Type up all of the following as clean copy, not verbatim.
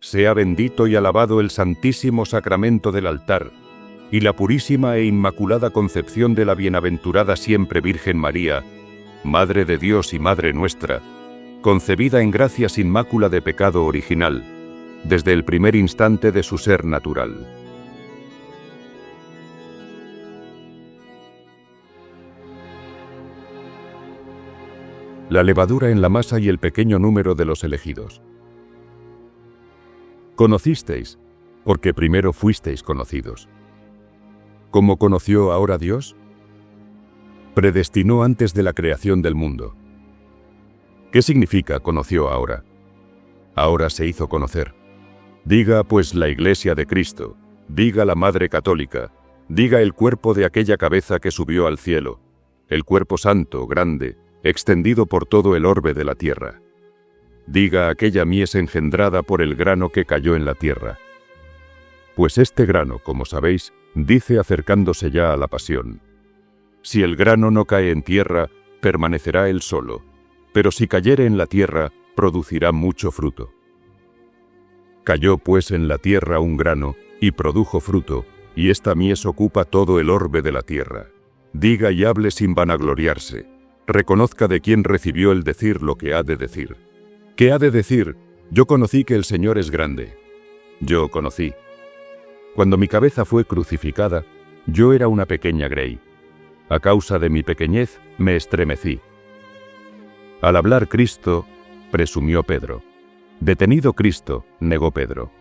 Sea bendito y alabado el santísimo sacramento del altar, y la purísima e inmaculada concepción de la bienaventurada siempre Virgen María, Madre de Dios y Madre nuestra, concebida en gracia sin mácula de pecado original, desde el primer instante de su ser natural. La levadura en la masa y el pequeño número de los elegidos. Conocisteis, porque primero fuisteis conocidos. ¿Cómo conoció ahora Dios? Predestinó antes de la creación del mundo. ¿Qué significa conoció ahora? Ahora se hizo conocer. Diga pues la Iglesia de Cristo, diga la Madre Católica, diga el cuerpo de aquella cabeza que subió al cielo, el cuerpo santo, grande, extendido por todo el orbe de la tierra. Diga aquella mies engendrada por el grano que cayó en la tierra. Pues este grano, como sabéis, dice acercándose ya a la pasión: si el grano no cae en tierra, permanecerá él solo, pero si cayere en la tierra, producirá mucho fruto. Cayó pues en la tierra un grano, y produjo fruto, y esta mies ocupa todo el orbe de la tierra. Diga y hable sin vanagloriarse. Reconozca de quién recibió el decir lo que ha de decir. ¿Qué ha de decir? Yo conocí que el Señor es grande. Yo conocí. Cuando mi cabeza fue crucificada, yo era una pequeña grey. A causa de mi pequeñez, me estremecí. Al hablar Cristo, presumió Pedro. Detenido Cristo, negó Pedro.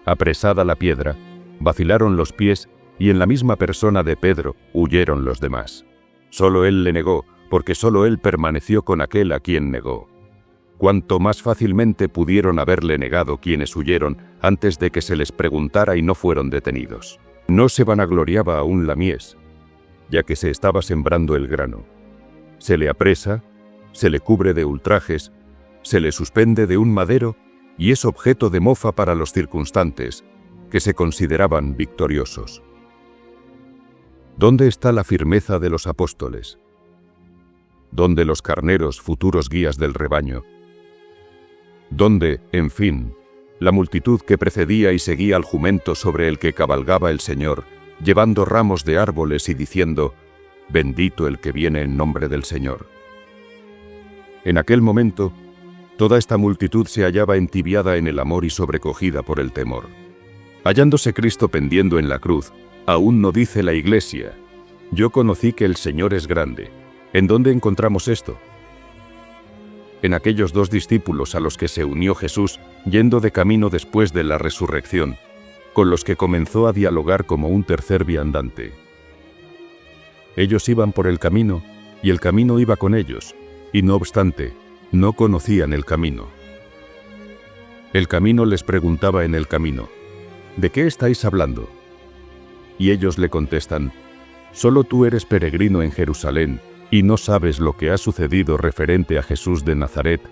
Apresada la piedra, vacilaron los pies y en la misma persona de Pedro huyeron los demás. Solo él le negó, porque solo él permaneció con aquel a quien negó. Cuánto más fácilmente pudieron haberle negado quienes huyeron antes de que se les preguntara y no fueron detenidos. No se vanagloriaba aún la mies, ya que se estaba sembrando el grano. Se le apresa, se le cubre de ultrajes, se le suspende de un madero y es objeto de mofa para los circunstantes, que se consideraban victoriosos. ¿Dónde está la firmeza de los apóstoles? ¿Dónde los carneros, futuros guías del rebaño? ¿Dónde, en fin, la multitud que precedía y seguía al jumento sobre el que cabalgaba el Señor, llevando ramos de árboles y diciendo: «Bendito el que viene en nombre del Señor»? En aquel momento, toda esta multitud se hallaba entibiada en el amor y sobrecogida por el temor. Hallándose Cristo pendiendo en la cruz, aún no dice la Iglesia: «Yo conocí que el Señor es grande». ¿En dónde encontramos esto? En aquellos 2 discípulos a los que se unió Jesús yendo de camino después de la resurrección, con los que comenzó a dialogar como un tercer viandante. Ellos iban por el camino, y el camino iba con ellos, y no obstante, no conocían el camino. El camino les preguntaba en el camino: ¿de qué estáis hablando? Y ellos le contestan: solo tú eres peregrino en Jerusalén, y no sabes lo que ha sucedido referente a Jesús de Nazaret,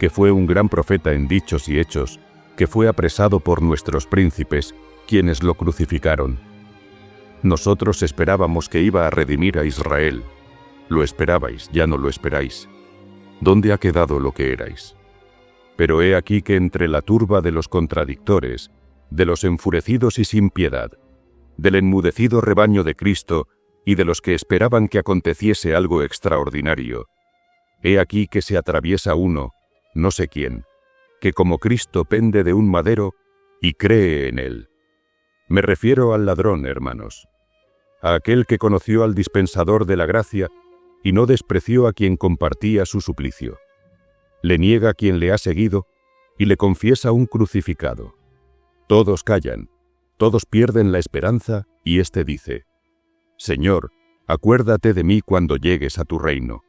que fue un gran profeta en dichos y hechos, que fue apresado por nuestros príncipes, quienes lo crucificaron. Nosotros esperábamos que iba a redimir a Israel. Lo esperabais, ya no lo esperáis. ¿Dónde ha quedado lo que erais? Pero he aquí que entre la turba de los contradictores, de los enfurecidos y sin piedad, del enmudecido rebaño de Cristo, y de los que esperaban que aconteciese algo extraordinario, he aquí que se atraviesa uno, no sé quién, que como Cristo pende de un madero y cree en él. Me refiero al ladrón, hermanos, a aquel que conoció al dispensador de la gracia y no despreció a quien compartía su suplicio. Le niega a quien le ha seguido y le confiesa un crucificado. Todos callan, todos pierden la esperanza y éste dice: Señor, acuérdate de mí cuando llegues a tu reino.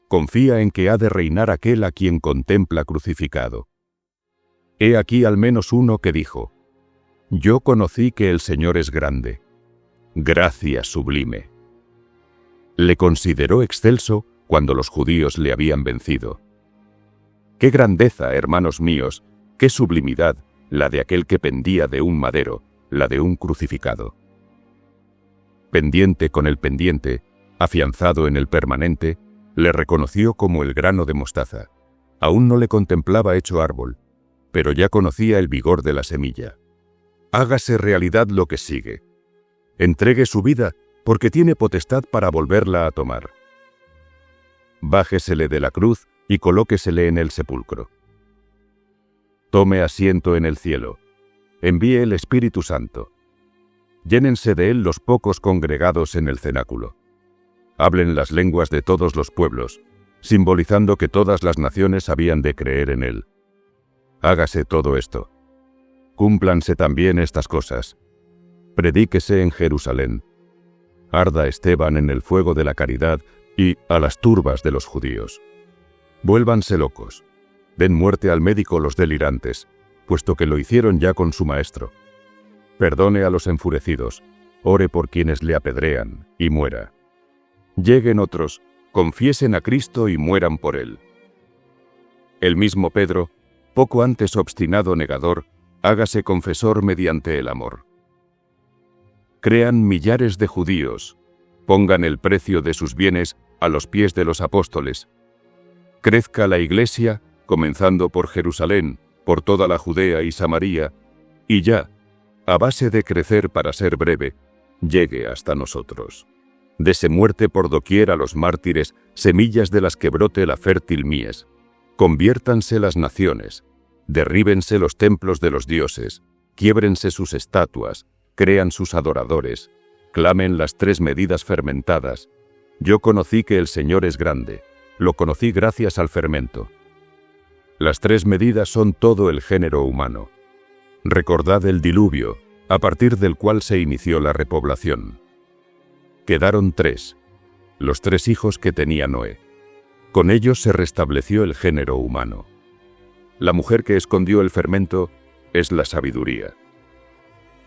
Confía en que ha de reinar aquel a quien contempla crucificado. He aquí al menos uno que dijo: Yo conocí que el Señor es grande. Gracia sublime. Le consideró excelso cuando los judíos le habían vencido. Qué grandeza, hermanos míos, qué sublimidad, la de aquel que pendía de un madero, la de un crucificado. Pendiente con el pendiente, afianzado en el permanente, le reconoció como el grano de mostaza. Aún no le contemplaba hecho árbol, pero ya conocía el vigor de la semilla. Hágase realidad lo que sigue. Entregue su vida, porque tiene potestad para volverla a tomar. Bájesele de la cruz y colóquesele en el sepulcro. Tome asiento en el cielo. Envíe el Espíritu Santo. Llénense de él los pocos congregados en el cenáculo. Hablen las lenguas de todos los pueblos, simbolizando que todas las naciones habían de creer en él. Hágase todo esto. Cúmplanse también estas cosas. Predíquese en Jerusalén. Arda Esteban en el fuego de la caridad y a las turbas de los judíos. Vuélvanse locos. Den muerte al médico los delirantes, puesto que lo hicieron ya con su maestro. Perdone a los enfurecidos, ore por quienes le apedrean, y muera. Lleguen otros, confiesen a Cristo y mueran por él. El mismo Pedro, poco antes obstinado negador, hágase confesor mediante el amor. Crean millares de judíos, pongan el precio de sus bienes a los pies de los apóstoles. Crezca la Iglesia, comenzando por Jerusalén, por toda la Judea y Samaria, y ya, a base de crecer para ser breve, llegue hasta nosotros. Dese muerte por doquier a los mártires, semillas de las que brote la fértil mies. Conviértanse las naciones, derríbense los templos de los dioses, quiébrense sus estatuas, crean sus adoradores, clamen las 3 medidas fermentadas. Yo conocí que el Señor es grande, lo conocí gracias al fermento. Las 3 medidas son todo el género humano. Recordad el diluvio, a partir del cual se inició la repoblación. Quedaron 3, los 3 hijos que tenía Noé. Con ellos se restableció el género humano. La mujer que escondió el fermento es la sabiduría.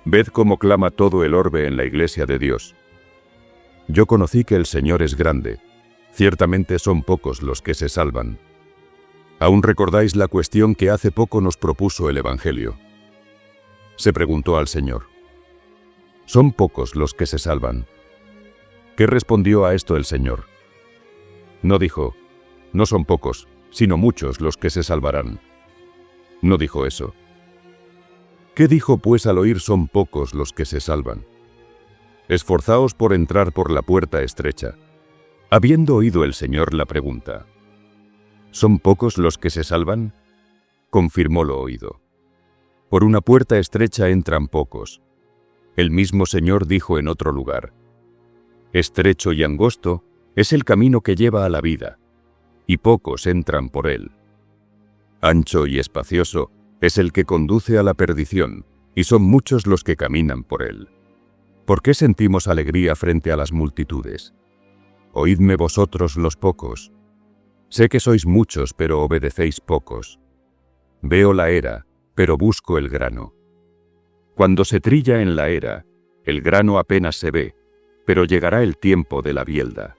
Ved cómo clama todo el orbe en la iglesia de Dios. Yo conocí que el Señor es grande. Ciertamente son pocos los que se salvan. ¿Aún recordáis la cuestión que hace poco nos propuso el Evangelio? Se preguntó al Señor. ¿Son pocos los que se salvan? ¿Qué respondió a esto el Señor? No dijo, no son pocos, sino muchos los que se salvarán. No dijo eso. ¿Qué dijo pues al oír son pocos los que se salvan? Esforzaos por entrar por la puerta estrecha. Habiendo oído el Señor la pregunta, ¿son pocos los que se salvan? Confirmó lo oído. Por una puerta estrecha entran pocos. El mismo Señor dijo en otro lugar, estrecho y angosto es el camino que lleva a la vida, y pocos entran por él. Ancho y espacioso es el que conduce a la perdición, y son muchos los que caminan por él. ¿Por qué sentimos alegría frente a las multitudes? Oídme vosotros los pocos. Sé que sois muchos, pero obedecéis pocos. Veo la era, pero busco el grano. Cuando se trilla en la era, el grano apenas se ve, pero llegará el tiempo de la bielda.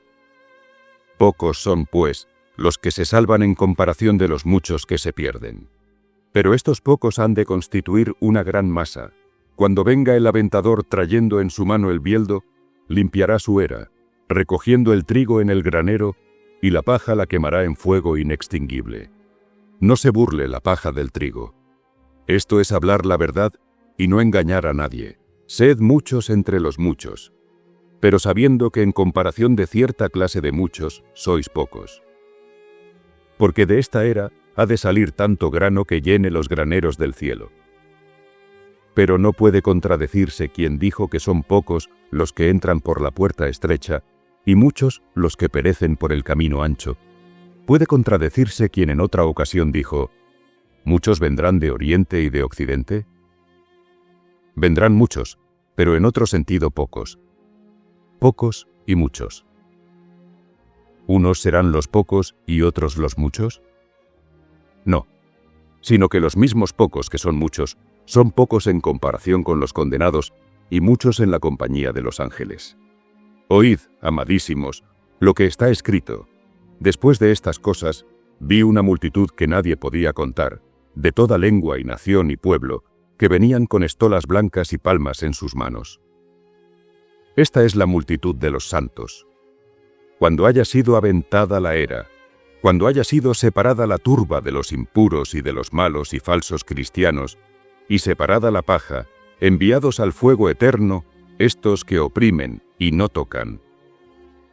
Pocos son, pues, los que se salvan en comparación de los muchos que se pierden. Pero estos pocos han de constituir una gran masa. Cuando venga el aventador trayendo en su mano el bieldo, limpiará su era, recogiendo el trigo en el granero, y la paja la quemará en fuego inextinguible. No se burle la paja del trigo. Esto es hablar la verdad y no engañar a nadie. Sed muchos entre los muchos, pero sabiendo que en comparación de cierta clase de muchos, sois pocos. Porque de esta era ha de salir tanto grano que llene los graneros del cielo. Pero no puede contradecirse quien dijo que son pocos los que entran por la puerta estrecha y muchos los que perecen por el camino ancho. Puede contradecirse quien en otra ocasión dijo, ¿muchos vendrán de oriente y de occidente? Vendrán muchos, pero en otro sentido pocos. Pocos y muchos. ¿Unos serán los pocos y otros los muchos? No, sino que los mismos pocos que son muchos, son pocos en comparación con los condenados y muchos en la compañía de los ángeles. Oíd, amadísimos, lo que está escrito. Después de estas cosas, vi una multitud que nadie podía contar, de toda lengua y nación y pueblo, que venían con estolas blancas y palmas en sus manos. Esta es la multitud de los santos. Cuando haya sido aventada la era, cuando haya sido separada la turba de los impuros y de los malos y falsos cristianos, y separada la paja, enviados al fuego eterno, estos que oprimen y no tocan.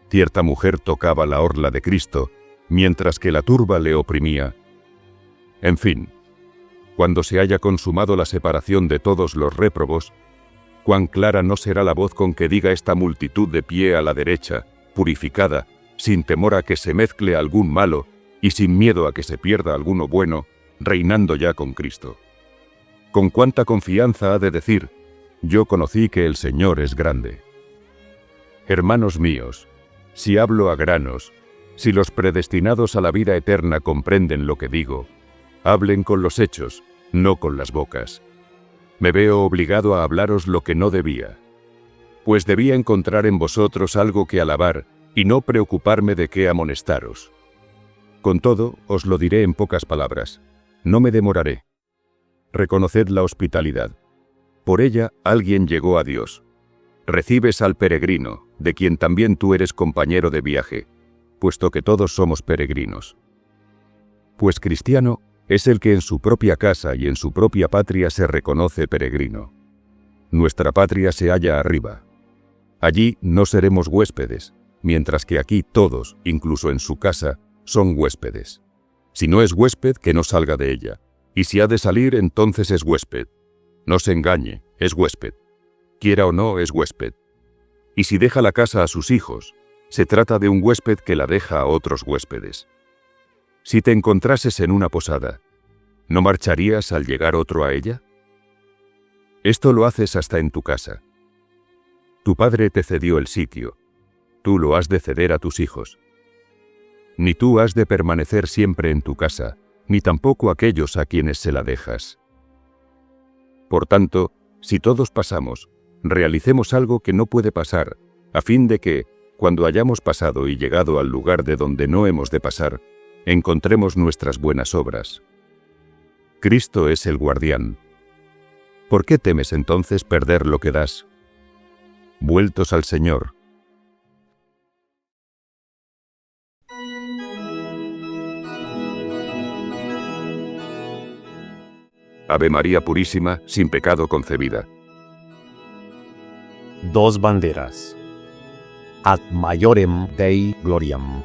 Cierta mujer tocaba la orla de Cristo, mientras que la turba le oprimía. En fin, cuando se haya consumado la separación de todos los réprobos, cuán clara no será la voz con que diga esta multitud de pie a la derecha, purificada, sin temor a que se mezcle algún malo y sin miedo a que se pierda alguno bueno, reinando ya con Cristo. Con cuánta confianza ha de decir: yo conocí que el Señor es grande. Hermanos míos, si hablo a granos, si los predestinados a la vida eterna comprenden lo que digo, hablen con los hechos, no con las bocas. Me veo obligado a hablaros lo que no debía, pues debía encontrar en vosotros algo que alabar y no preocuparme de qué amonestaros. Con todo, os lo diré en pocas palabras. No me demoraré. Reconoced la hospitalidad. Por ella alguien llegó a Dios. Recibes al peregrino, de quien también tú eres compañero de viaje, puesto que todos somos peregrinos. Pues cristiano es el que en su propia casa y en su propia patria se reconoce peregrino. Nuestra patria se halla arriba. Allí no seremos huéspedes, mientras que aquí todos, incluso en su casa, son huéspedes. Si no es huésped, que no salga de ella, y si ha de salir, entonces es huésped. No se engañe, es huésped. Quiera o no, es huésped. Y si deja la casa a sus hijos, se trata de un huésped que la deja a otros huéspedes. Si te encontrases en una posada, ¿no marcharías al llegar otro a ella? Esto lo haces hasta en tu casa. Tu padre te cedió el sitio, tú lo has de ceder a tus hijos. Ni tú has de permanecer siempre en tu casa, ni tampoco aquellos a quienes se la dejas. Por tanto, si todos pasamos, realicemos algo que no puede pasar, a fin de que, cuando hayamos pasado y llegado al lugar de donde no hemos de pasar, encontremos nuestras buenas obras. Cristo es el guardián. ¿Por qué temes entonces perder lo que das? Vueltos al Señor. Ave María Purísima, sin pecado concebida. Dos banderas. Ad maiorem Dei gloriam.